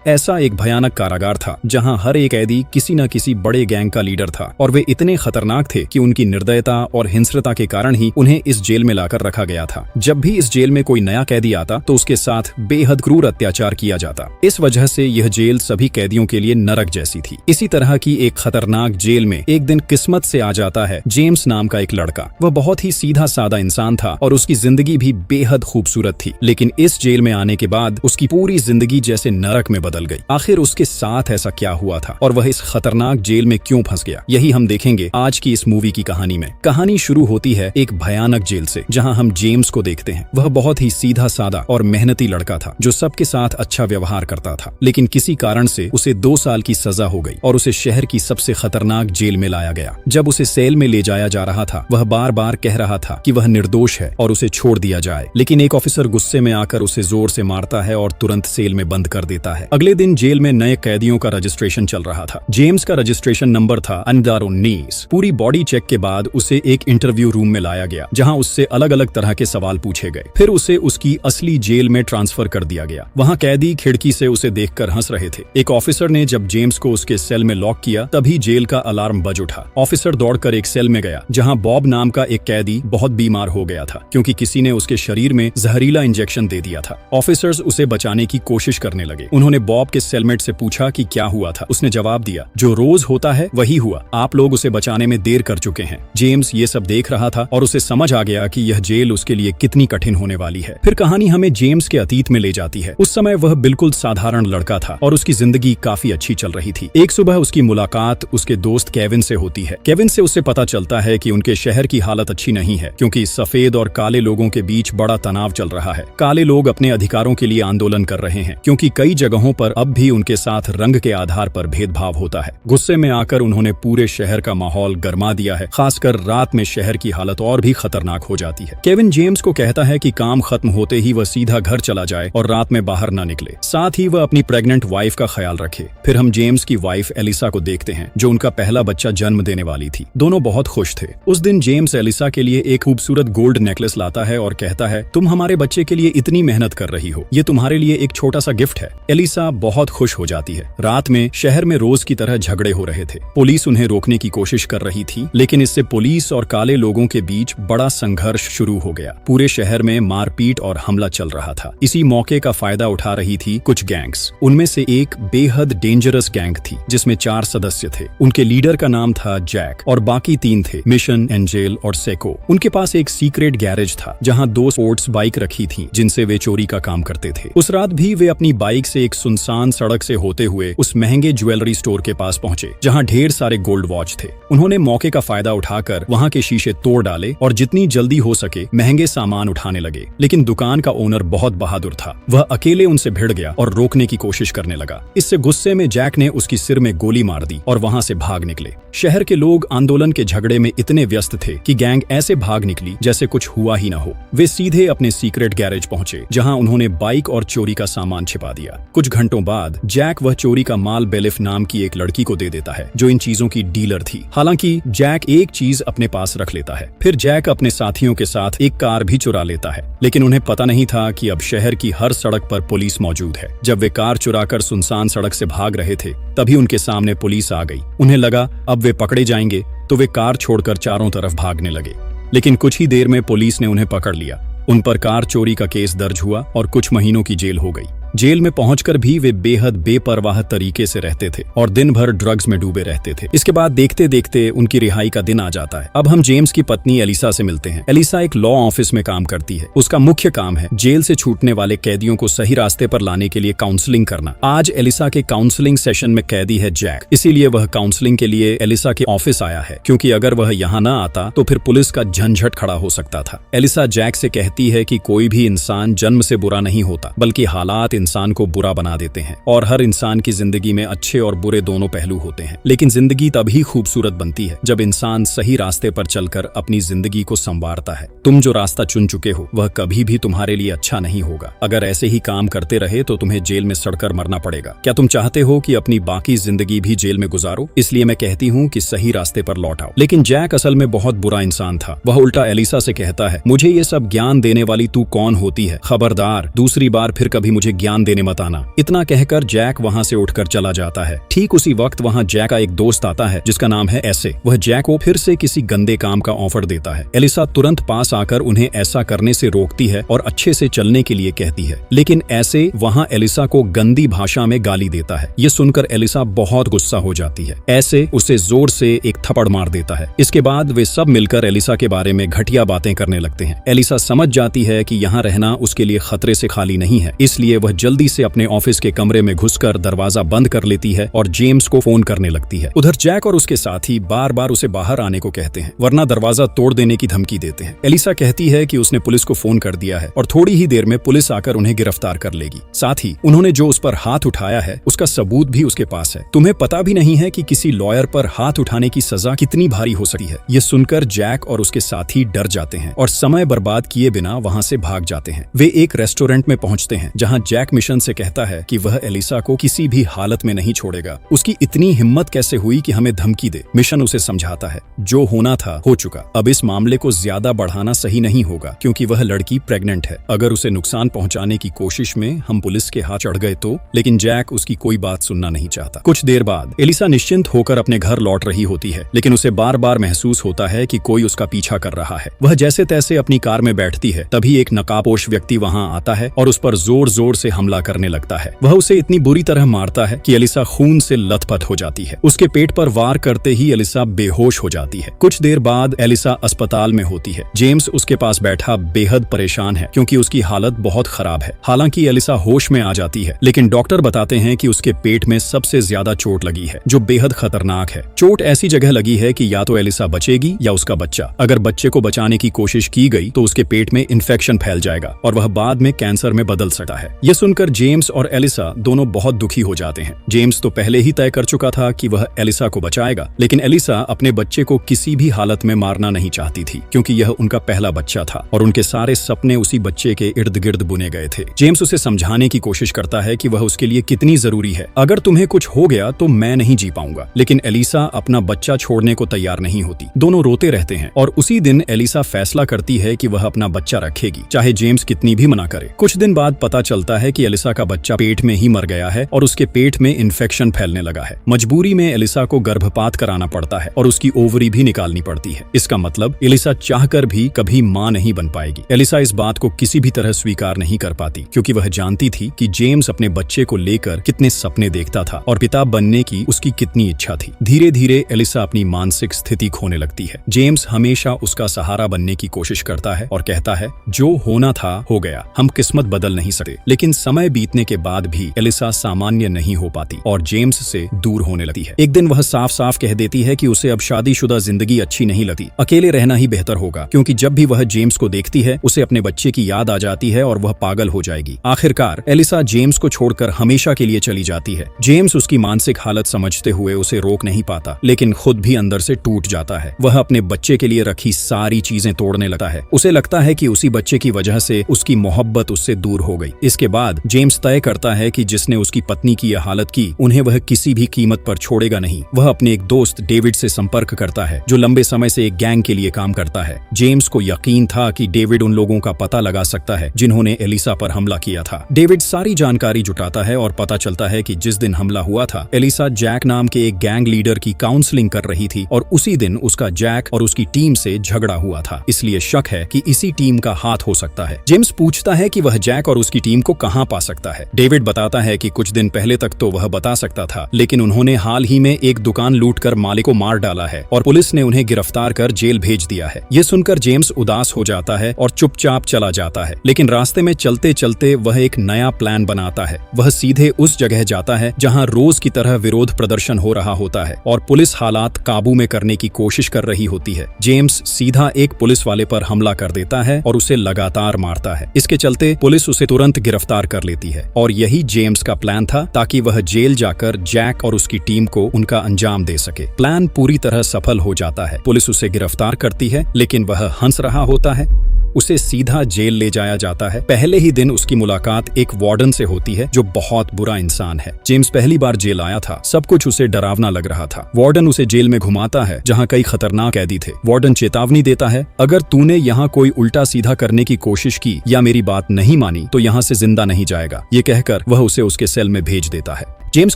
ऐसा एक भयानक कारागार था जहां हर एक कैदी किसी न किसी बड़े गैंग का लीडर था और वे इतने खतरनाक थे कि उनकी निर्दयता और हिंस्रता के कारण ही उन्हें इस जेल में लाकर रखा गया था। जब भी इस जेल में कोई नया कैदी आता तो उसके साथ बेहद क्रूर अत्याचार किया जाता। इस वजह से यह जेल सभी कैदियों के लिए नरक जैसी थी। इसी तरह की एक खतरनाक जेल में एक दिन किस्मत से आ जाता है जेम्स नाम का एक लड़का। वह बहुत ही सीधा साधा इंसान था और उसकी जिंदगी भी बेहद खूबसूरत थी, लेकिन इस जेल में आने के बाद उसकी पूरी जिंदगी जैसे नरक में बदल गई। आखिर उसके साथ ऐसा क्या हुआ था और वह इस खतरनाक जेल में क्यों फंस गया, यही हम देखेंगे आज की इस मूवी की कहानी में। कहानी शुरू होती है एक भयानक जेल से जहां हम जेम्स को देखते हैं। वह बहुत ही सीधा साधा और मेहनती लड़का था जो सबके साथ अच्छा व्यवहार करता था, लेकिन किसी कारण से उसे 2 साल की सजा हो गई और उसे शहर की सबसे खतरनाक जेल में लाया गया। जब उसे सेल में ले जाया जा रहा था वह बार बार कह रहा था कि वह निर्दोष है और उसे छोड़ दिया जाए, लेकिन एक ऑफिसर गुस्से में आकर उसे जोर से मारता है और तुरंत सेल में बंद कर देता है। अगले दिन जेल में नए कैदियों का रजिस्ट्रेशन चल रहा था। जेम्स का रजिस्ट्रेशन नंबर था अंडर 19। पूरी बॉडी चेक के बाद उसे एक इंटरव्यू रूम में लाया गया जहां उससे अलग अलग तरह के सवाल पूछे गए। फिर उसे उसकी असली जेल में ट्रांसफर कर दिया गया। वहां कैदी खिड़की से उसे देखकर हंस रहे थे। एक ऑफिसर ने जब जेम्स को उसके सेल में लॉक किया तभी जेल का अलार्म बज उठा। ऑफिसर दौड़कर एक सेल में गया जहां बॉब नाम का एक कैदी बहुत बीमार हो गया था क्योंकि किसी ने उसके शरीर में जहरीला इंजेक्शन दे दिया था। ऑफिसर्स उसे बचाने की कोशिश करने लगे। उन्होंने बॉब के सेलमेट से पूछा कि क्या हुआ था। उसने जवाब दिया, जो रोज होता है वही हुआ, आप लोग उसे बचाने में देर कर चुके हैं। जेम्स ये सब देख रहा था और उसे समझ आ गया कि यह जेल उसके लिए कितनी कठिन होने वाली है। फिर कहानी हमें जेम्स के अतीत में ले जाती है। उस समय वह बिल्कुल साधारण लड़का था और उसकी जिंदगी काफी अच्छी चल रही थी। एक सुबह उसकी मुलाकात उसके दोस्त केविन से होती है। केविन से उसे पता चलता है कि उनके शहर की हालत अच्छी नहीं है क्योंकि सफेद और काले लोगों के बीच बड़ा तनाव चल रहा है। काले लोग अपने अधिकारों के लिए आंदोलन कर रहे हैं क्योंकि कई जगहों पर अब भी उनके साथ रंग के आधार पर भेदभाव होता है। गुस्से में आकर उन्होंने पूरे शहर का माहौल गरमा दिया है। खासकर रात में शहर की हालत और भी खतरनाक हो जाती है। केविन जेम्स को कहता है कि काम खत्म होते ही वह सीधा घर चला जाए और रात में बाहर न निकले। साथ ही वह अपनी प्रेग्नेंट वाइफ का ख्याल रखे। फिर हम जेम्स की वाइफ एलिसा को देखते हैं जो उनका पहला बच्चा जन्म देने वाली थी। दोनों बहुत खुश थे। उस दिन जेम्स एलिसा के लिए एक खूबसूरत गोल्ड नेकलेस लाता है और कहता है, तुम हमारे बच्चे के लिए इतनी मेहनत कर रही हो, ये तुम्हारे लिए एक छोटा सा गिफ्ट है। एलिसा बहुत खुश हो जाती है। रात में शहर में रोज की तरह झगड़े हो रहे थे। पुलिस उन्हें रोकने की कोशिश कर रही थी, लेकिन इससे पुलिस और काले लोगों के बीच बड़ा संघर्ष शुरू हो गया। पूरे शहर में मारपीट और हमला चल रहा था। इसी मौके का फायदा उठा रही थी कुछ गैंग्स। उनमें से एक बेहद डेंजरस गैंग थी जिसमें 4 सदस्य थे। उनके लीडर का नाम था जैक और बाकी 3 थे, मिशन, एंजेल और सेको। उनके पास एक सीक्रेट गैरेज था जहां 2 स्पोर्ट्स बाइक रखी थी जिनसे वे चोरी का काम करते थे। उस रात भी वे अपनी बाइक से एक सुनसान सड़क से होते हुए उस महंगे ज्वेलरी स्टोर के पास पहुंचे जहां ढेर सारे गोल्ड वॉच थे। उन्होंने मौके का फायदा उठाकर वहां के शीशे तोड़ डाले और जितनी जल्दी हो सके महंगे सामान उठाने लगे, लेकिन दुकान का ओनर बहुत बहादुर था। वह अकेले उनसे भिड़ गया और रोकने की कोशिश करने लगा। इससे गुस्से में जैक ने उसकी सिर में गोली मार दी और वहां से भाग निकले। शहर के लोग आंदोलन के झगड़े में इतने व्यस्त थे कि गैंग ऐसे भाग निकली जैसे कुछ हुआ ही न हो। वे सीधे अपने सीक्रेट गैरेज पहुंचे जहां उन्होंने बाइक और चोरी का सामान छिपा दिया। कुछ घंटों बाद जैक वह चोरी का माल बेलिफ नाम की एक लड़की को दे देता है जो इन चीजों की डीलर थी। हालांकि जैक एक चीज अपने पास रख लेता है। फिर जैक अपने साथियों के साथ एक कार भी चुरा लेता है, लेकिन उन्हें पता नहीं था कि अब शहर की हर सड़क पर पुलिस मौजूद है। जब वे कार चुराकर सुनसान सड़क से भाग रहे थे तभी उनके सामने पुलिस आ गई। उन्हें लगा अब वे पकड़े जाएंगे तो वे कार छोड़कर चारों तरफ भागने लगे, लेकिन कुछ ही देर में पुलिस ने उन्हें पकड़ लिया। उन पर कार चोरी का केस दर्ज हुआ और कुछ महीनों की जेल हो गई। जेल में पहुंचकर भी वे बेहद बेपरवाह तरीके से रहते थे और दिन भर ड्रग्स में डूबे रहते थे। इसके बाद देखते देखते उनकी रिहाई का दिन आ जाता है। अब हम जेम्स की पत्नी एलिसा से मिलते हैं। एलिसा एक लॉ ऑफिस में काम करती है। उसका मुख्य काम है जेल से छूटने वाले कैदियों को सही रास्ते पर लाने के लिए काउंसलिंग करना। आज एलिसा के काउंसलिंग सेशन में कैदी है जैक, इसीलिए वह काउंसलिंग के लिए एलिसा के ऑफिस आया है क्योंकि अगर वह यहाँ न आता तो फिर पुलिस का झंझट खड़ा हो सकता था। एलिसा जैक से कहती है कि कोई भी इंसान जन्म से बुरा नहीं होता, बल्कि हालात इंसान को बुरा बना देते हैं और हर इंसान की जिंदगी में अच्छे और बुरे दोनों पहलू होते हैं। लेकिन जिंदगी तभी खूबसूरत बनती है जब इंसान सही रास्ते पर चलकर अपनी जिंदगी को संवारता है। तुम जो रास्ता चुन चुके हो वह कभी भी तुम्हारे लिए अच्छा नहीं होगा। अगर ऐसे ही काम करते रहे तो तुम्हें जेल में सड़कर मरना पड़ेगा। क्या तुम चाहते हो कि अपनी बाकी जिंदगी भी जेल में गुजारो? इसलिए मैं कहती हूँ कि सही रास्ते पर लौट आओ। लेकिन जैक असल में बहुत बुरा इंसान था। वह उल्टा एलिसा से कहता है, मुझे ये सब ज्ञान देने वाली तू कौन होती है? खबरदार, दूसरी बार फिर कभी मुझे ज्ञान ज्ञान देने मत आना। इतना कहकर जैक वहां से उठकर चला जाता है। ठीक उसी वक्त वहां जैक का एक दोस्त आता है जिसका नाम है एसे। वह जैक को फिर से किसी गंदे काम का ऑफर देता है। एलिसा तुरंत पास आकर उन्हें ऐसा करने से रोकती है और अच्छे से चलने के लिए कहती है, लेकिन ऐसे वहां एलिसा को गंदी भाषा में गाली देता है। ये सुनकर एलिसा बहुत गुस्सा हो जाती है। ऐसे उसे जोर से एक थप्पड़ मार देता है। इसके बाद वे सब मिलकर एलिसा के बारे में घटिया बातें करने लगते हैं। एलिसा समझ जाती है कि यहाँ रहना उसके लिए खतरे से खाली नहीं है, इसलिए वह जल्दी से अपने ऑफिस के कमरे में घुसकर दरवाजा बंद कर लेती है और जेम्स को फोन करने लगती है। उधर जैक और उसके साथी बार बार उसे बाहर आने को कहते हैं, वरना दरवाजा तोड़ देने की धमकी देते हैं। एलिसा कहती है कि उसने पुलिस को फोन कर दिया है और थोड़ी ही देर में पुलिस आकर उन्हें गिरफ्तार कर लेगी। साथ ही उन्होंने जो उस पर हाथ उठाया है उसका सबूत भी उसके पास है। तुम्हें पता भी नहीं है कि किसी लॉयर पर हाथ उठाने की सजा कितनी भारी हो सकती है। ये सुनकर जैक और उसके साथी डर जाते हैं और समय बर्बाद किए बिना वहां से भाग जाते हैं। वे एक रेस्टोरेंट में पहुंचते हैं जहां जैक मिशन से कहता है कि वह एलिसा को किसी भी हालत में नहीं छोड़ेगा। उसकी इतनी हिम्मत कैसे हुई कि हमें धमकी दे। मिशन उसे समझाता है जो होना था हो चुका, अब इस मामले को ज्यादा बढ़ाना सही नहीं होगा क्योंकि वह लड़की प्रेग्नेंट है। अगर उसे नुकसान पहुंचाने की कोशिश में हम पुलिस के हाथ चढ़ गए तो। लेकिन जैक उसकी कोई बात सुनना नहीं चाहता। कुछ देर बाद एलिसा निश्चिंत होकर अपने घर लौट रही होती है, लेकिन उसे बार बार महसूस होता है कि कोई उसका पीछा कर रहा है। वह जैसे तैसे अपनी कार में बैठती है, तभी एक नकाबपोश व्यक्ति वहां आता है और उस पर जोर जोर से हमला करने लगता है। वह उसे इतनी बुरी तरह मारता है कि एलिसा खून से लथपथ हो जाती है। उसके पेट पर वार करते ही एलिसा बेहोश हो जाती है। कुछ देर बाद एलिसा अस्पताल में होती है। जेम्स उसके पास बैठा बेहद परेशान है क्योंकि उसकी हालत बहुत खराब है। हालांकि एलिसा होश में आ जाती है, लेकिन डॉक्टर बताते हैं कि उसके पेट में सबसे ज्यादा चोट लगी है, जो बेहद खतरनाक है। चोट ऐसी जगह लगी है कि या तो एलिसा बचेगी या उसका बच्चा। अगर बच्चे को बचाने की कोशिश की गई तो उसके पेट में इन्फेक्शन फैल जाएगा और वह बाद में कैंसर में बदल सकता है। यह सुनकर जेम्स और एलिसा दोनों बहुत दुखी हो जाते हैं। जेम्स तो पहले ही तय कर चुका था कि वह एलिसा को बचाएगा, लेकिन एलिसा अपने बच्चे को किसी भी हालत में मारना नहीं चाहती थी क्योंकि यह उनका पहला बच्चा था और उनके सारे सपने उसी बच्चे के इर्द गिर्द बुने गए थे। जेम्स उसे समझाने की कोशिश करता है कि वह उसके लिए कितनी जरूरी है। अगर तुम्हें कुछ हो गया तो मैं नहीं जी पाऊंगा। लेकिन एलिसा अपना बच्चा छोड़ने को तैयार नहीं होती। दोनों रोते रहते हैं और उसी दिन एलिसा फैसला करती है कि वह अपना बच्चा रखेगी, चाहे जेम्स कितनी भी मना करे। कुछ दिन बाद पता चलता है कि एलिसा का बच्चा पेट में ही मर गया है और उसके पेट में इन्फेक्शन फैलने लगा है। मजबूरी में एलिसा को गर्भपात कराना पड़ता है और उसकी ओवरी भी निकालनी पड़ती है। इसका मतलब एलिसा चाहकर भी कभी मां नहीं बन पाएगी। एलिसा इस बात को किसी भी तरह स्वीकार नहीं कर पाती क्योंकि वह जानती थी कि जेम्स अपने बच्चे को लेकर कितने सपने देखता था और पिता बनने की उसकी कितनी इच्छा थी। धीरे धीरे एलिसा अपनी मानसिक स्थिति खोने लगती है। जेम्स हमेशा उसका सहारा बनने की कोशिश करता है और कहता है जो होना था हो गया, हम किस्मत बदल नहीं सकते। लेकिन समय बीतने के बाद भी एलिसा सामान्य नहीं हो पाती और जेम्स से दूर होने लगती है। एक दिन वह साफ साफ कह देती है कि उसे अब शादीशुदा जिंदगी अच्छी नहीं लगती, अकेले रहना ही बेहतर होगा क्योंकि जब भी वह जेम्स को देखती है उसे अपने बच्चे की याद आ जाती है और वह पागल हो जाएगी। आखिरकार एलिसा जेम्स को छोड़कर हमेशा के लिए चली जाती है। जेम्स उसकी मानसिक हालत समझते हुए उसे रोक नहीं पाता, लेकिन खुद भी अंदर से टूट जाता है। वह अपने बच्चे के लिए रखी सारी चीजें तोड़ने लगता है। उसे लगता है कि उसी बच्चे की वजह से उसकी मोहब्बत उससे दूर हो गई। इसके बाद जेम्स तय करता है कि जिसने उसकी पत्नी की यह हालत की उन्हें वह किसी भी कीमत पर छोड़ेगा नहीं। वह अपने एक दोस्त डेविड से संपर्क करता है जो लंबे समय से एक गैंग के लिए काम करता है। जेम्स को यकीन था कि डेविड उन लोगों का पता लगा सकता है जिन्होंने एलिसा पर हमला किया था। डेविड सारी जानकारी जुटाता है और पता चलता है कि जिस दिन हमला हुआ था एलिसा जैक नाम के एक गैंग लीडर की काउंसलिंग कर रही थी और उसी दिन उसका जैक और उसकी टीम से झगड़ा हुआ था। इसलिए शक है कि इसी टीम का हाथ हो सकता है। जेम्स पूछता है कि वह जैक और उसकी टीम को कहां पा सकता है। डेविड बताता है कि कुछ दिन पहले तक तो वह बता सकता था, लेकिन उन्होंने हाल ही में एक दुकान लूटकर मालिक को मार डाला है और पुलिस ने उन्हें गिरफ्तार कर जेल भेज दिया है। ये सुनकर जेम्स उदास हो जाता है और चुपचाप चला जाता है। लेकिन रास्ते में चलते चलते वह एक नया प्लान बनाता है। वह सीधे उस जगह जाता है जहां रोज की तरह विरोध प्रदर्शन हो रहा होता है और पुलिस हालात काबू में करने की कोशिश कर रही होती है। जेम्स सीधा एक पुलिस वाले पर हमला कर देता है और उसे लगातार मारता है। इसके चलते पुलिस उसे तुरंत गिरफ्तार कर लेती है और यही जेम्स का प्लान था ताकि वह जेल जाकर जैक और उसकी टीम को उनका अंजाम दे सके। प्लान पूरी तरह सफल हो जाता है। पुलिस उसे गिरफ्तार करती है, लेकिन वह हंस रहा होता है उसे सीधा जेल ले जाया जाता है। पहले ही दिन उसकी मुलाकात एक वार्डन से होती है जो बहुत बुरा इंसान है। जेम्स पहली बार जेल आया था, सब कुछ उसे डरावना लग रहा था। वार्डन उसे जेल में घुमाता है जहाँ कई खतरनाक कैदी थे। वार्डन चेतावनी देता है, अगर तूने यहाँ कोई उल्टा सीधा करने की कोशिश की या मेरी बात नहीं मानी तो यहाँ से जिंदा नहीं जाएगा। ये कहकर वह उसे उसके सेल में भेज देता है। जेम्स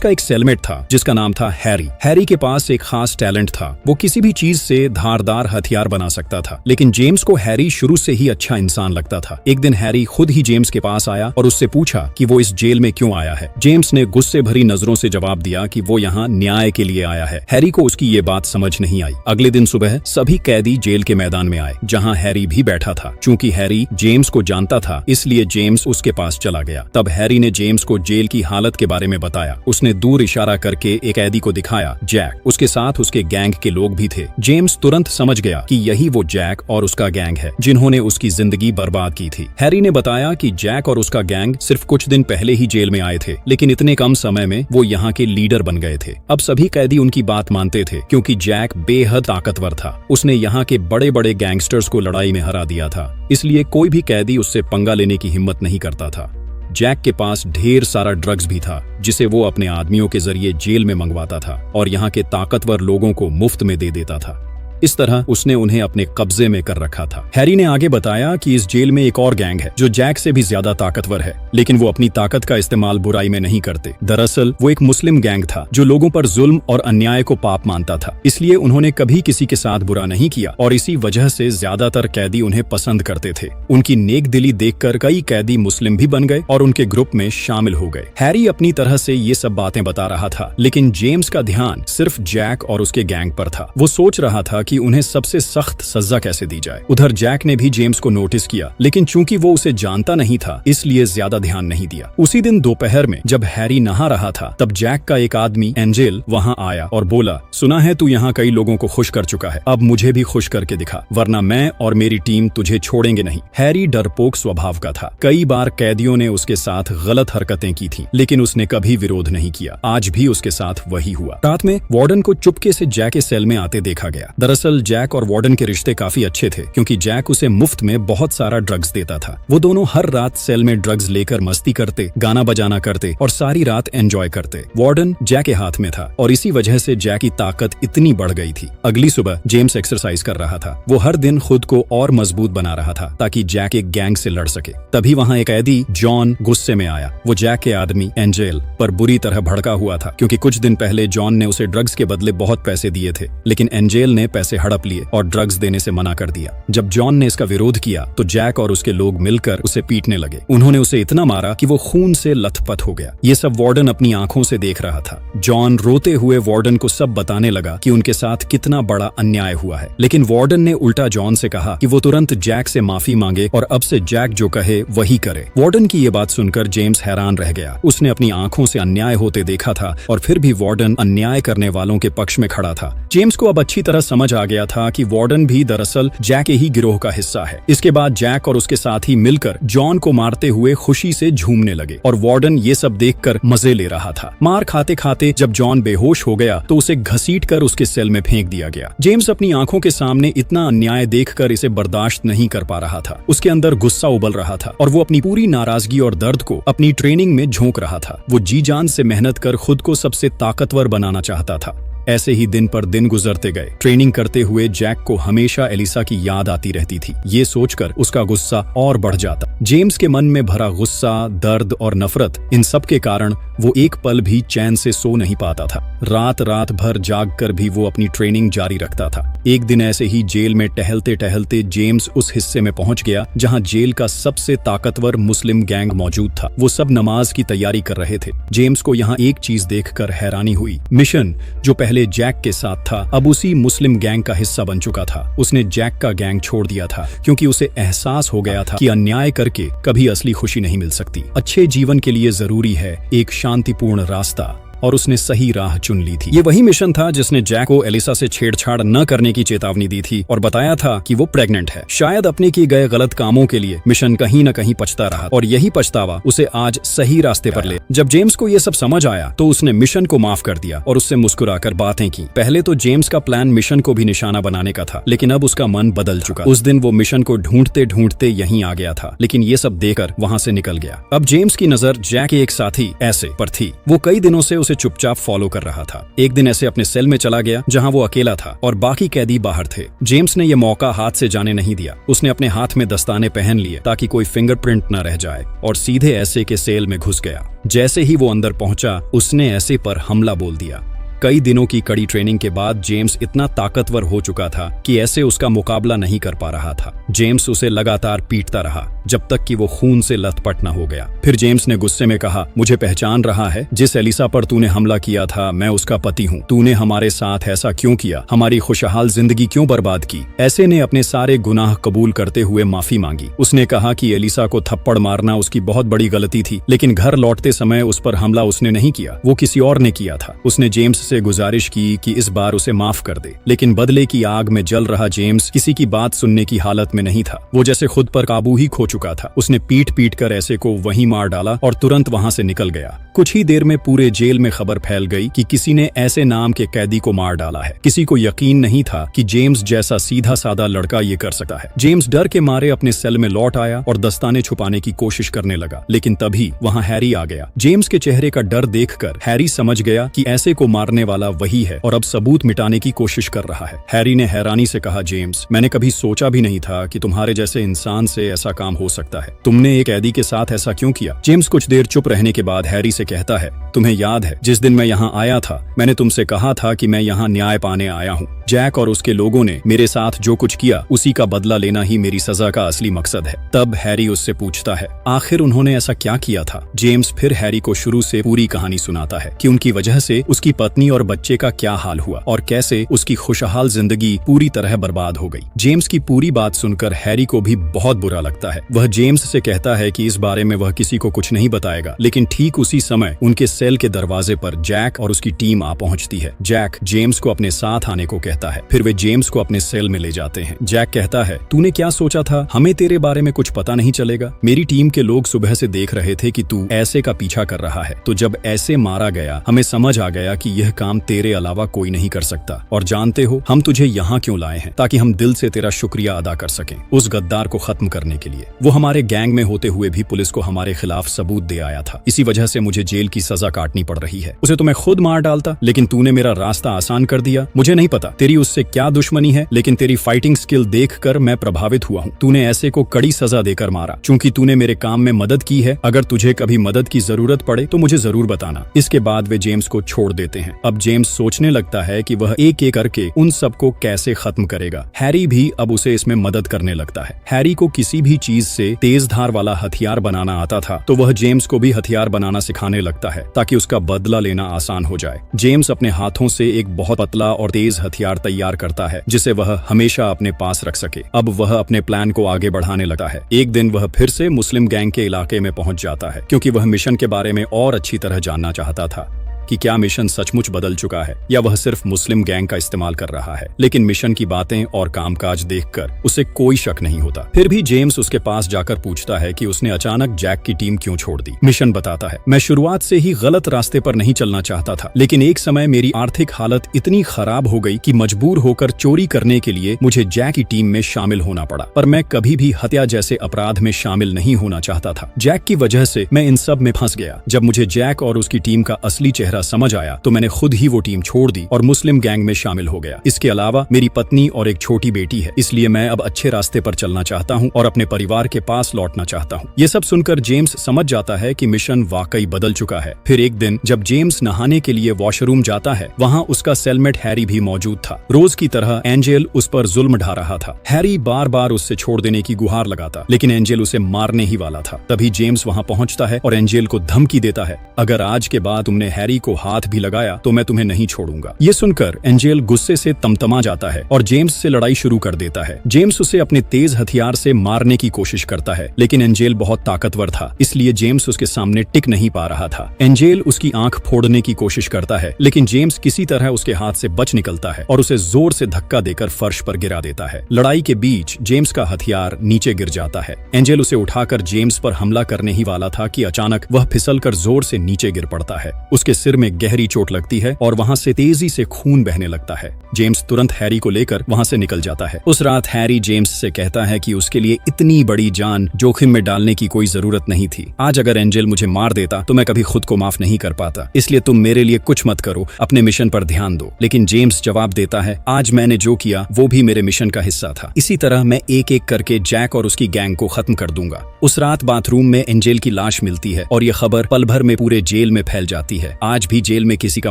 का एक सेलमेट था जिसका नाम था हैरी। हैरी के पास एक खास टैलेंट था, वो किसी भी चीज से धारदार हथियार बना सकता था। लेकिन जेम्स को हैरी शुरू से ही अच्छा इंसान लगता था। एक दिन हैरी खुद ही जेम्स के पास आया और उससे पूछा कि वो इस जेल में क्यों आया है। जेम्स ने गुस्से भरी नजरों से जवाब दिया कि वो यहाँ न्याय के लिए आया है। हैरी को उसकी ये बात समझ नहीं आई। अगले दिन सुबह सभी कैदी जेल के मैदान में आए जहाँ हैरी भी बैठा था। चूंकि हैरी जेम्स को जानता था इसलिए जेम्स उसके पास चला गया। तब हैरी ने जेम्स को जेल की हालत के बारे में बताया। उसने दूर इशारा करके एक कैदी को दिखाया, जैक। उसके साथ उसके गैंग के लोग भी थे। जेम्स तुरंत समझ गया कि यही वो जैक और उसका गैंग है जिन्होंने उसकी जिंदगी बर्बाद की थी। हैरी ने बताया कि जैक और उसका गैंग सिर्फ कुछ दिन पहले ही जेल में आए थे, लेकिन इतने कम समय में वो यहाँ के लीडर बन गए थे। अब सभी कैदी उनकी बात मानते थे क्योंकि जैक बेहद ताकतवर था। उसने यहाँ के बड़े बड़े गैंगस्टर्स को लड़ाई में हरा दिया था, इसलिए कोई भी कैदी उससे पंगा लेने की हिम्मत नहीं करता था। जैक के पास ढेर सारा ड्रग्स भी था जिसे वो अपने आदमियों के जरिए जेल में मंगवाता था और यहाँ के ताकतवर लोगों को मुफ्त में दे देता था। इस तरह उसने उन्हें अपने कब्जे में कर रखा था। हैरी ने आगे बताया कि इस जेल में एक और गैंग है जो जैक से भी ज्यादा ताकतवर है, लेकिन वो अपनी ताकत का इस्तेमाल बुराई में नहीं करते। दरअसल वो एक मुस्लिम गैंग था जो लोगों पर जुल्म और अन्याय को पाप मानता था, इसलिए उन्होंने कभी किसी के साथ बुरा नहीं किया और इसी वजह से ज्यादातर कैदी उन्हें पसंद करते थे। उनकी नेक दिली देखकर कई कैदी मुस्लिम भी बन गए और उनके ग्रुप में शामिल हो गए। हैरी अपनी तरह से ये सब बातें बता रहा था, लेकिन जेम्स का ध्यान सिर्फ जैक और उसके गैंग पर था। वो सोच रहा था कि उन्हें सबसे सख्त सजा कैसे दी जाए। उधर जैक ने भी जेम्स को नोटिस किया, लेकिन चूंकि वो उसे जानता नहीं था इसलिए ज्यादा ध्यान नहीं दिया। उसी दिन दोपहर में जब हैरी नहा रहा था तब जैक का एक आदमी एंजेल वहां आया और बोला, सुना है तू यहाँ कई लोगों को खुश कर चुका है, अब मुझे भी खुश करके दिखा, वरना मैं और मेरी टीम तुझे छोड़ेंगे नहीं। हैरी डरपोक स्वभाव का था। कई बार कैदियों ने उसके साथ गलत हरकतें की थी, लेकिन उसने कभी विरोध नहीं किया। आज भी उसके साथ वही हुआ। रात में वार्डन को चुपके से जैक के सेल में आते देखा गया। दरअसल जैक और वार्डन के रिश्ते काफी अच्छे थे क्योंकि जैक उसे मुफ्त में बहुत सारा ड्रग्स देता था। वो दोनों हर रात सेल में ड्रग्स लेकर मस्ती करते, गाना बजाना करते और सारी रात एंजॉय करते। वार्डन जैक के हाथ में था और इसी वजह से जैक की ताकत इतनी बढ़ गई थी। अगली सुबह जेम्स एक्सरसाइज कर रहा था। वो हर दिन खुद को और मजबूत बना रहा था ताकि जैक एक गैंग से लड़ सके। तभी वहाँ एक कैदी जॉन गुस्से में आया। वो जैक के आदमी एंजेल पर बुरी तरह भड़का हुआ था क्योंकि कुछ दिन पहले जॉन ने उसे ड्रग्स के बदले बहुत पैसे दिए थे, लेकिन एंजेल ने पैसे हड़प लिए और ड्रग्स देने से मना कर दिया। जब जॉन ने इसका विरोध किया तो जैक और उसके लोग मिलकर उसे पीटने लगे। उन्होंने उसे इतना मारा कि वो खून से लथपथ हो गया। ये सब वार्डन अपनी आंखों से देख रहा था। जॉन रोते हुए वार्डन को सब बताने लगा कि उनके साथ कितना बड़ा अन्याय हुआ है, लेकिन वार्डन ने उल्टा जॉन से कहा कि वो तुरंत जैक से माफी मांगे और अब से जैक जो कहे वही करे। वार्डन की ये बात सुनकर जेम्स हैरान रह गया। उसने अपनी आंखों से अन्याय होते देखा था और फिर भी वार्डन अन्याय करने वालों के पक्ष में खड़ा था। जेम्स को अब अच्छी तरह समझ आ गया था कि वार्डन भी दरअसल जैक के ही गिरोह का हिस्सा है। इसके बाद जैक और उसके साथी मिलकर जॉन को मारते हुए खुशी से झूमने लगे और वार्डन ये सब देखकर मजे ले रहा था। मार खाते खाते जब जॉन बेहोश हो गया तो उसे घसीटकर उसके सेल में फेंक दिया गया। जेम्स अपनी आंखों के सामने इतना अन्याय देखकर इसे बर्दाश्त नहीं कर पा रहा था। उसके अंदर गुस्सा उबल रहा था और वो अपनी पूरी नाराजगी और दर्द को अपनी ट्रेनिंग में झोंक रहा था। वो जी जान से मेहनत कर खुद को सबसे ताकतवर बनाना चाहता था। ऐसे ही दिन पर दिन गुजरते गए। ट्रेनिंग करते हुए जैक को हमेशा एलिसा की याद आती रहती थी। ये सोचकर उसका गुस्सा और बढ़ जाता। जेम्स के मन में भरा गुस्सा, दर्द और नफरत, इन सब के कारण वो एक पल भी चैन से सो नहीं पाता था। रात भर जाग कर भी वो अपनी ट्रेनिंग जारी रखता था। एक दिन ऐसे ही जेल में टहलते टहलते जेम्स उस हिस्से में पहुंच गया जहां जेल का सबसे ताकतवर मुस्लिम गैंग मौजूद था। वो सब नमाज की तैयारी कर रहे थे। जेम्स को यहाँ एक चीज देखकर हैरानी हुई। मिशन जो पहले जैक के साथ था अब उसी मुस्लिम गैंग का हिस्सा बन चुका था। उसने जैक का गैंग छोड़ दिया था क्योंकि उसे एहसास हो गया था कि अन्याय करके कभी असली खुशी नहीं मिल सकती। अच्छे जीवन के लिए जरूरी है एक शांतिपूर्ण रास्ता और उसने सही राह चुन ली थी। ये वही मिशन था जिसने जैक को एलिसा से छेड़छाड़ न करने की चेतावनी दी थी और बताया था कि वो प्रेग्नेंट है। शायद अपने किए गए गलत कामों के लिए मिशन कहीं न कहीं पछता रहा और यही पछतावा उसे आज सही रास्ते पर ले। जब जेम्स को ये सब समझ आया तो उसने मिशन को माफ कर दिया और उससे मुस्कुराकर बातें की। पहले तो जेम्स का प्लान मिशन को भी निशाना बनाने का था, लेकिन अब उसका मन बदल चुका। उस दिन वो मिशन को ढूंढते ढूंढते यहीं आ गया था, लेकिन ये सब देखकर वहां से निकल गया। अब जेम्स की नजर जैक के एक साथी ऐसे पर थी। वो कई दिनों से उसे चुपचाप फॉलो कर रहा था। एक दिन ऐसे अपने सेल में चला गया जहां वो अकेला था और बाकी कैदी बाहर थे। जेम्स ने यह मौका हाथ से जाने नहीं दिया। उसने अपने हाथ में दस्ताने पहन लिए ताकि कोई फिंगरप्रिंट न रह जाए और सीधे ऐसे के सेल में घुस गया। जैसे ही वो अंदर पहुंचा उसने ऐसे पर हमला बोल दिया। कई दिनों की कड़ी ट्रेनिंग के बाद जेम्स इतना ताकतवर हो चुका था कि ऐसे उसका मुकाबला नहीं कर पा रहा था। जेम्स उसे लगातार पीटता रहा जब तक कि वो खून से लथपथ न हो गया। फिर जेम्स ने गुस्से में कहा, मुझे पहचान रहा है? जिस एलिसा पर तूने हमला किया था मैं उसका पति हूँ। तूने हमारे साथ ऐसा क्यों किया? हमारी खुशहाल जिंदगी क्यों बर्बाद की? ऐसे ने अपने सारे गुनाह कबूल करते हुए माफी मांगी। उसने कहा कि एलिसा को थप्पड़ मारना उसकी बहुत बड़ी गलती थी, लेकिन घर लौटते समय उस पर हमला उसने नहीं किया, वो किसी और ने किया था। उसने जेम्स से गुजारिश की कि इस बार उसे माफ कर दे, लेकिन बदले की आग में जल रहा जेम्स किसी की बात सुनने की हालत में नहीं था। वो जैसे खुद पर काबू ही खो चुका था। उसने पीट कर ऐसे को वहीं मार डाला और तुरंत वहां से निकल गया। कुछ ही देर में पूरे जेल में खबर फैल गई कि किसी ने ऐसे नाम के कैदी को मार डाला है। किसी को यकीन नहीं था कि जेम्स जैसा सीधा साधा लड़का ये कर सकता है। जेम्स डर के मारे अपने सेल में लौट आया और दस्ताने छुपाने की कोशिश करने लगा, लेकिन तभी वहां हैरी आ गया। जेम्स के चेहरे का डर देखकर हैरी समझ गया कि ऐसे को मारने वाला वही है और अब सबूत मिटाने की कोशिश कर रहा है। हैरी ने हैरानी से कहा, जेम्स, मैंने कभी सोचा भी नहीं था कि तुम्हारे जैसे इंसान से ऐसा काम हो सकता है। तुमने एक कैदी के साथ ऐसा क्यों किया? जेम्स कुछ देर चुप रहने के बाद हैरी से कहता है, तुम्हें याद है जिस दिन मैं यहाँ आया था मैंने तुमसे कहा था कि मैं यहाँ न्याय पाने आया हूँ। जैक और उसके लोगों ने मेरे साथ जो कुछ किया उसी का बदला लेना ही मेरी सजा का असली मकसद है। तब हैरी उससे पूछता है, आखिर उन्होंने ऐसा क्या किया था? जेम्स फिर हैरी को शुरू से पूरी कहानी सुनाता है कि उनकी वजह से उसकी पत्नी और बच्चे का क्या हाल हुआ और कैसे उसकी खुशहाल जिंदगी पूरी तरह बर्बाद हो गई। जेम्स की पूरी बात सुनकर हैरी को भी बहुत बुरा लगता है। वह जेम्स से कहता है कि इस बारे में वह किसी को कुछ नहीं बताएगा, लेकिन ठीक उसी समय उनके सेल के दरवाजे पर जैक और उसकी टीम आ पहुंचती है। जैक जेम्स को अपने साथ आने को कहता है। फिर वे जेम्स को अपने सेल में ले जाते हैं। जैक कहता है, तूने क्या सोचा था? हमें तेरे बारे में कुछ पता नहीं चलेगा? मेरी टीम के लोग सुबह से देख रहे थे कि तू ऐसे का पीछा कर रहा है, तो जब ऐसे मारा गया हमें समझ आ गया कि यह काम तेरे अलावा कोई नहीं कर सकता। और जानते हो हम तुझे यहाँ क्यों लाए हैं? ताकि हम दिल से तेरा शुक्रिया अदा कर सकें उस गद्दार को खत्म करने के लिए। वो हमारे गैंग में होते हुए भी पुलिस को हमारे खिलाफ सबूत दे आया था। इसी वजह से मुझे जेल की सजा काटनी पड़ रही है। उसे तो मैं खुद मार डालता, लेकिन तूने मेरा रास्ता आसान कर दिया। मुझे नहीं पता तेरी उससे क्या दुश्मनी है, लेकिन तेरी फाइटिंग स्किल देखकर मैं प्रभावित हुआ हूँ। तूने ऐसे को कड़ी सजा देकर मारा क्योंकि तूने मेरे काम में मदद की है। अगर तुझे कभी मदद की जरूरत पड़े तो मुझे जरूर बताना। इसके बाद वे जेम्स को छोड़ देते हैं। अब जेम्स सोचने लगता है कि वह एक एक करके उन सबको कैसे खत्म करेगा। हैरी भी अब उसे इसमें मदद करने लगता है। हैरी को किसी भी चीज से तेज धार वाला हथियार बनाना आता था, तो वह जेम्स को भी हथियार बनाना सिखाने लगता है ताकि उसका बदला लेना आसान हो जाए। जेम्स अपने हाथों से एक बहुत पतला और तेज हथियार तैयार करता है जिसे वह हमेशा अपने पास रख सके। अब वह अपने प्लान को आगे बढ़ाने लगा है। एक दिन वह फिर से मुस्लिम गैंग के इलाके में पहुंच जाता है क्योंकि वह मिशन के बारे में और अच्छी तरह जानना चाहता था कि क्या मिशन सचमुच बदल चुका है या वह सिर्फ मुस्लिम गैंग का इस्तेमाल कर रहा है। लेकिन मिशन की बातें और कामकाज देखकर उसे कोई शक नहीं होता। फिर भी जेम्स उसके पास जाकर पूछता है कि उसने अचानक जैक की टीम क्यों छोड़ दी। मिशन बताता है, मैं शुरुआत से ही गलत रास्ते पर नहीं चलना चाहता था, लेकिन एक समय मेरी आर्थिक हालत इतनी खराब हो गई कि मजबूर होकर चोरी करने के लिए मुझे जैक की टीम में शामिल होना पड़ा। पर मैं कभी भी हत्या जैसे अपराध में शामिल नहीं होना चाहता था। जैक की वजह से मैं इन सब में फंस गया। जब मुझे जैक और उसकी टीम का असली चेहरा समझ आया तो मैंने खुद ही वो टीम छोड़ दी और मुस्लिम गैंग में शामिल हो गया। इसके अलावा मेरी पत्नी और एक छोटी बेटी है, इसलिए मैं अब अच्छे रास्ते पर चलना चाहता हूँ और अपने परिवार के पास लौटना चाहता हूँ। ये सब सुनकर जेम्स समझ जाता है कि मिशन वाकई बदल चुका है। फिर एक दिन जब जेम्स नहाने के लिए वॉशरूम जाता है, वहाँ उसका सेलमेट हैरी भी मौजूद था। रोज की तरह एंजेल उस पर जुल्म ढा रहा था। हैरी बार बार उससे छोड़ देने की गुहार लगाता, लेकिन एंजेल उसे मारने ही वाला था। तभी जेम्स वहाँ पहुँचता है और एंजेल को धमकी देता है, अगर आज के बाद तुमने हैरी को हाथ भी लगाया तो मैं तुम्हें नहीं छोड़ूंगा। ये सुनकर एंजेल गुस्से से तमतमा जाता है और जेम्स से लड़ाई शुरू कर देता है। जेम्स उसे अपने तेज हथियार से मारने की कोशिश करता है, लेकिन एंजेल बहुत ताकतवर था, इसलिए जेम्स उसके सामने टिक नहीं पा रहा था। एंजेल उसकी आंख फोड़ने की कोशिश करता है, लेकिन जेम्स किसी तरह उसके हाथ से बच निकलता है और उसे जोर से धक्का देकर फर्श पर गिरा देता है। लड़ाई के बीच जेम्स का हथियार नीचे गिर जाता है। एंजेल उसे उठाकर जेम्स पर हमला करने ही वाला था कि अचानक वह फिसलकर जोर से नीचे गिर पड़ता है। उसके सिर में गहरी चोट लगती है और वहां से तेजी से खून बहने लगता है। जेम्स तुरंत हैरी को लेकर वहां से निकल जाता है। उस रात हैरी जेम्स से कहता है कि उसके लिए इतनी बड़ी जान जोखिम में डालने की कोई जरूरत नहीं थी। आज अगर एंजेल मुझे मार देता तो मैं कभी खुद को माफ नहीं कर पाता, इसलिए तुम मेरे लिए कुछ मत करो, अपने मिशन पर ध्यान दो। लेकिन जेम्स जवाब देता है, आज मैंने जो किया वो भी मेरे मिशन का हिस्सा था। इसी तरह मैं एक एक करके जैक और उसकी गैंग को खत्म कर दूंगा। उस रात बाथरूम में एंजेल की लाश मिलती है और यह खबर पल भर में पूरे जेल में फैल जाती है। आज भी जेल में किसी का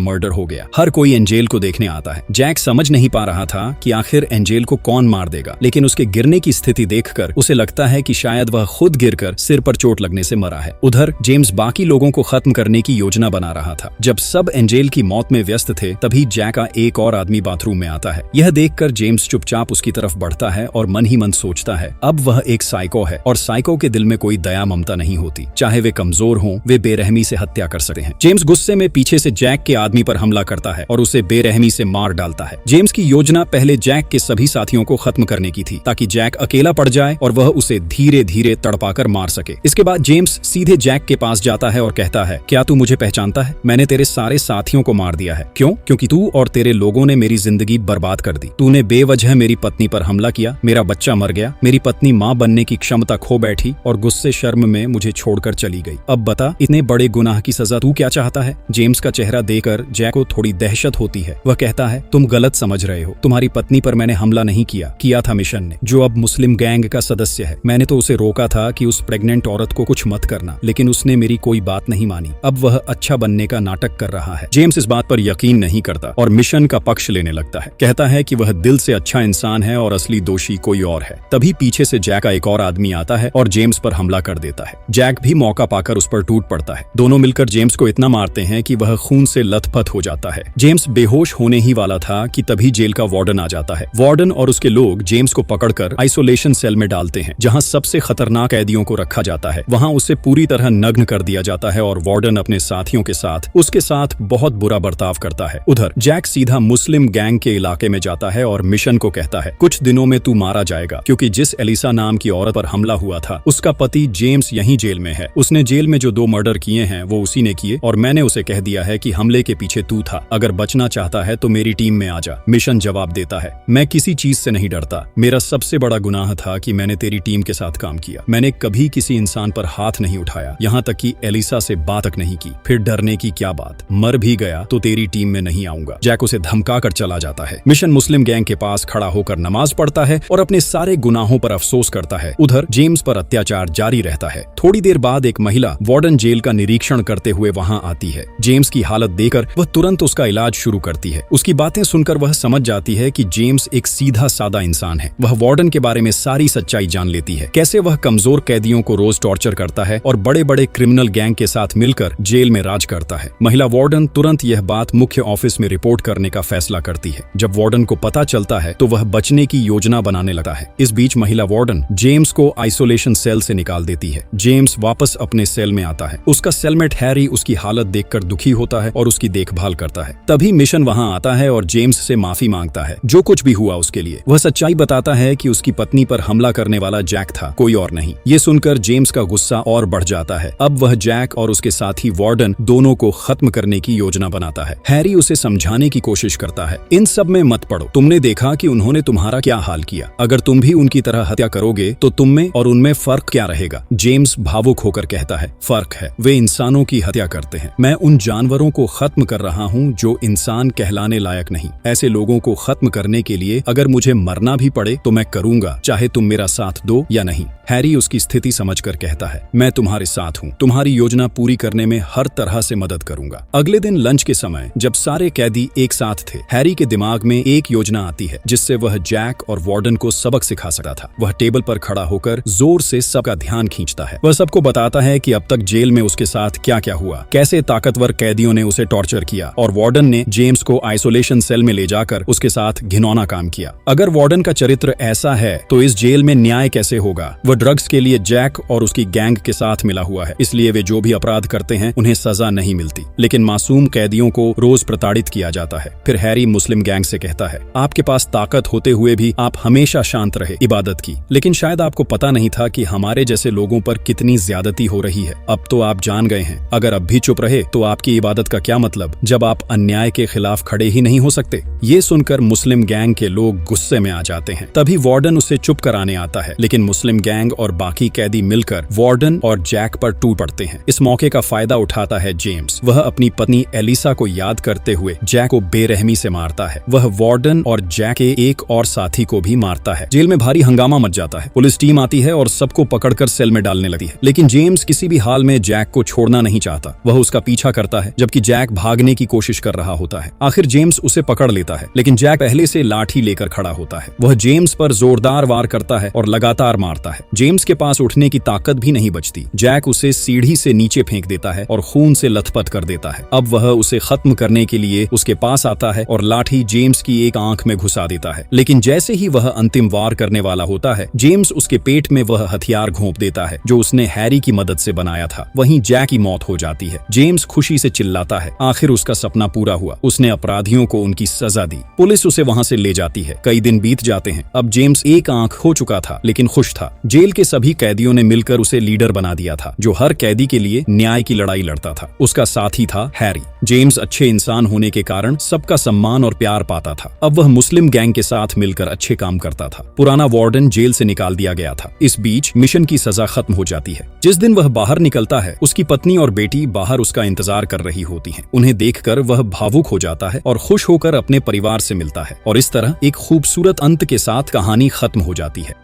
मर्डर हो गया। हर कोई एंजेल को देखने आता है। जैक समझ नहीं पा रहा था कि आखिर एंजेल को कौन मार देगा, लेकिन उसके गिरने की स्थिति देखकर उसे लगता है कि शायद वह खुद गिरकर सिर पर चोट लगने से मरा है। उधर जेम्स बाकी लोगों को खत्म करने की योजना बना रहा था। जब सब एंजेल की मौत में व्यस्त थे, तभी जैक का एक और आदमी बाथरूम में आता है। यह देखकर जेम्स चुपचाप उसकी तरफ बढ़ता है और मन ही मन सोचता है, अब वह एक साइको है और साइको के दिल में कोई दया ममता नहीं होती। चाहे वे कमजोर हों, वे बेरहमी से हत्या कर सकते हैं। जेम्स गुस्से में पीछे से जैक के आदमी पर हमला करता है और उसे बेरहमी से मार डालता है। जेम्स की योजना पहले जैक के सभी साथियों को खत्म करने की थी, ताकि जैक अकेला पड़ जाए और वह उसे धीरे धीरे तड़पाकर मार सके। इसके बाद जेम्स सीधे जैक के पास जाता है और कहता है, क्या तू मुझे पहचानता है? मैंने तेरे सारे साथियों को मार दिया है। क्यों? क्योंकि तू और तेरे लोगों ने मेरी जिंदगी बर्बाद कर दी। तूने बेवजह मेरी पत्नी पर हमला किया, मेरा बच्चा मर गया, मेरी पत्नी माँ बनने की क्षमता खो बैठी और गुस्से शर्म में मुझे छोड़कर चली गई। अब बता, इतने बड़े गुनाह की सजा तू क्या चाहता है? जेम्स का चेहरा देखकर जैक को थोड़ी दहशत होती है। वह कहता है, तुम गलत समझ रहे हो। तुम्हारी पत्नी पर मैंने हमला नहीं किया था मिशन ने, जो अब मुस्लिम गैंग का सदस्य है। मैंने तो उसे रोका था कि उस प्रेग्नेंट औरत को कुछ मत करना, लेकिन उसने मेरी कोई बात नहीं मानी। अब वह अच्छा बनने का नाटक कर रहा है। जेम्स इस बात पर यकीन नहीं करता और मिशन का पक्ष लेने लगता है। कहता है कि वह दिल से अच्छा इंसान है और असली दोषी कोई और है। तभी पीछे से जैक का एक और आदमी आता है और जेम्स पर हमला कर देता है। जैक भी मौका पाकर उस पर टूट पड़ता है। दोनों मिलकर जेम्स को इतना मारते हैं कि वह खून से लथपथ हो जाता है। जेम्स बेहोश होने ही वाला था कि तभी जेल का वार्डन आ जाता है। वार्डन और उसके लोग जेम्स को पकड़कर आइसोलेशन सेल में डालते हैं, जहां सबसे खतरनाक कैदियों को रखा जाता है। वहां उसे पूरी तरह नग्न कर दिया जाता है और वार्डन अपने साथियों के साथ उसके साथ बहुत बुरा बर्ताव करता है। उधर जैक सीधा मुस्लिम गैंग के इलाके में जाता है और मिशन को कहता है, कुछ दिनों में तू मारा जाएगा, क्योंकि जिस एलिसा नाम की औरत पर हमला हुआ था उसका पति जेम्स यहीं जेल में है। उसने जेल में जो 2 मर्डर किए हैं वो उसी ने किए और मैंने उसे कह दिया है कि हमले के पीछे तू था। अगर बचना चाहता है तो मेरी टीम में आ जा। मिशन जवाब देता है, मैं किसी चीज से नहीं डरता। मेरा सबसे बड़ा गुनाह था कि मैंने तेरी टीम के साथ काम किया। मैंने कभी किसी इंसान पर हाथ नहीं उठाया, यहाँ तक कि एलिसा से बात तक नहीं की। फिर डरने की क्या बात, मर भी गया तो तेरी टीम में नहीं आऊंगा। जैक उसे धमका कर चला जाता है। मिशन मुस्लिम गैंग के पास खड़ा होकर नमाज पढ़ता है और अपने सारे गुनाहों पर अफसोस करता है। उधर जेम्स पर अत्याचार जारी रहता है। थोड़ी देर बाद एक महिला वार्डन जेल का निरीक्षण करते हुए वहां आती है। जेम्स की हालत देखकर वह तुरंत उसका इलाज शुरू करती है। उसकी बातें सुनकर वह समझ जाती है कि जेम्स एक सीधा सादा इंसान है। वह वार्डन के बारे में सारी सच्चाई जान लेती है, कैसे वह कमजोर कैदियों को रोज टॉर्चर करता है और बड़े बड़े क्रिमिनल गैंग के साथ मिलकर जेल में राज करता है। महिला वार्डन तुरंत यह बात मुख्य ऑफिस में रिपोर्ट करने का फैसला करती है। जब वार्डन को पता चलता है तो वह बचने की योजना बनाने लगता है। इस बीच महिला वार्डन जेम्स को आइसोलेशन सेल से निकाल देती है। जेम्स वापस अपने सेल में आता है। उसका सेलमेट हैरी उसकी हालत देखकर दुखी होता है और उसकी देखभाल करता है। तभी मिशन वहां आता है और जेम्स से माफी मांगता है जो कुछ भी हुआ उसके लिए। वह सच्चाई बताता है कि उसकी पत्नी पर हमला करने वाला जैक था, कोई और नहीं। ये सुनकर जेम्स का गुस्सा और बढ़ जाता है। अब वह जैक और उसके साथी वार्डन दोनों को खत्म करने की योजना बनाता है। हैरी उसे समझाने की कोशिश करता है, इन सब में मत पड़ो। तुमने देखा कि उन्होंने तुम्हारा क्या हाल किया। अगर तुम भी उनकी तरह हत्या करोगे तो तुम में और उनमें फर्क क्या रहेगा? जेम्स भावुक होकर कहता है, फर्क है, वे इंसानों की हत्या करते हैं। मैं उन जानवरों को खत्म कर रहा हूँ जो इंसान कहलाने लायक नहीं। ऐसे लोगों को खत्म करने के लिए अगर मुझे मरना भी पड़े तो मैं करूंगा, चाहे तुम मेरा साथ दो या नहीं। हैरी उसकी स्थिति समझकर कहता है, मैं तुम्हारे साथ हूँ, तुम्हारी योजना पूरी करने में हर तरह से मदद करूंगा। अगले दिन लंच के समय जब सारे कैदी एक साथ थे, हैरी के दिमाग में एक योजना आती है जिससे वह जैक और वार्डन को सबक सिखा सकता था। वह टेबल पर खड़ा होकर जोर से सबका ध्यान खींचता है। वह सबको बताता है कि अब तक जेल में उसके साथ क्या क्या हुआ, कैसे ताकतवर कैदियों ने उसे टॉर्चर किया और वार्डन ने जेम्स को आइसोलेशन सेल में ले जाकर उसके साथ घिनौना काम किया। अगर वार्डन का चरित्र ऐसा है तो इस जेल में न्याय कैसे होगा? वह ड्रग्स के लिए जैक और उसकी गैंग के साथ मिला हुआ है, इसलिए वे जो भी अपराध करते हैं उन्हें सजा नहीं मिलती, लेकिन मासूम कैदियों को रोज प्रताड़ित किया जाता है। फिर हैरी मुस्लिम गैंग से कहता है, आपके पास ताकत होते हुए भी आप हमेशा शांत रहे, इबादत की, लेकिन शायद आपको पता नहीं था कि हमारे जैसे लोगों पर कितनी ज्यादती हो रही है। अब तो आप जान गए हैं, अगर अब भी चुप रहे तो आपकी इबादत का क्या मतलब, जब आप अन्याय के खिलाफ खड़े ही नहीं हो सकते। ये सुनकर मुस्लिम गैंग के लोग गुस्से में आ जाते हैं। तभी वार्डन उसे चुप कराने आता है, लेकिन मुस्लिम गैंग और बाकी कैदी मिलकर वार्डन और जैक पर टूट पड़ते हैं। इस मौके का फायदा उठाता है जेम्स। वह अपनी पत्नी एलिसा को याद करते हुए जैक को बेरहमी से मारता है। वह वार्डन और जैक के एक और साथी को भी मारता है। जेल में भारी हंगामा मच जाता है। पुलिस टीम आती है और सबको पकड़कर सेल में डालने लगती है, लेकिन जेम्स किसी भी हाल में जैक को छोड़ना नहीं चाहता। वह उसका पीछा करता है जबकि जैक भागने की कोशिश कर रहा होता है। आखिर जेम्स उसे पकड़ लेता है, लेकिन जैक पहले से लाठी लेकर खड़ा होता है। वह जेम्स पर जोरदार वार करता है और लगातार मारता है। जेम्स के पास उठने की ताकत भी नहीं बचती। जैक उसे सीढ़ी से नीचे फेंक देता है और खून से लथपथ कर देता है। अब वह उसे खत्म करने के लिए उसके पास आता है और लाठी जेम्स की एक आंख में घुसा देता है, लेकिन जैसे ही वह अंतिम वार करने वाला होता है, जेम्स उसके पेट में वह हथियार घोंप देता है जो उसने हैरी की मदद से बनाया था। वहीं जैक की मौत हो जाती है। जेम्स खुशी से चिल्लाता है, आखिर उसका सपना पूरा हुआ, उसने अपराधियों को उनकी सजा दी। पुलिस उसे वहां से ले जाती है। कई दिन बीत जाते हैं। अब जेम्स एक आंख खो चुका था, लेकिन खुश था। जेल के सभी कैदियों ने मिलकर उसे लीडर बना दिया था, जो हर कैदी के लिए न्याय की लड़ाई लड़ता था। उसका साथी था हैरी। जेम्स अच्छे इंसान होने के कारण सबका सम्मान और प्यार पाता था। अब वह मुस्लिम गैंग के साथ मिलकर अच्छे काम करता था। पुराना वार्डन जेल से निकाल दिया गया था। इस बीच मिशन की सजा खत्म हो जाती है। जिस दिन वह बाहर निकलता है, उसकी पत्नी और बेटी बाहर उसका इंतजार कर रही होती हैं। उन्हें देखकर वह भावुक हो जाता है और खुश होकर अपने परिवार से मिलता है, और इस तरह एक खूबसूरत अंत के साथ कहानी खत्म हो जाती है।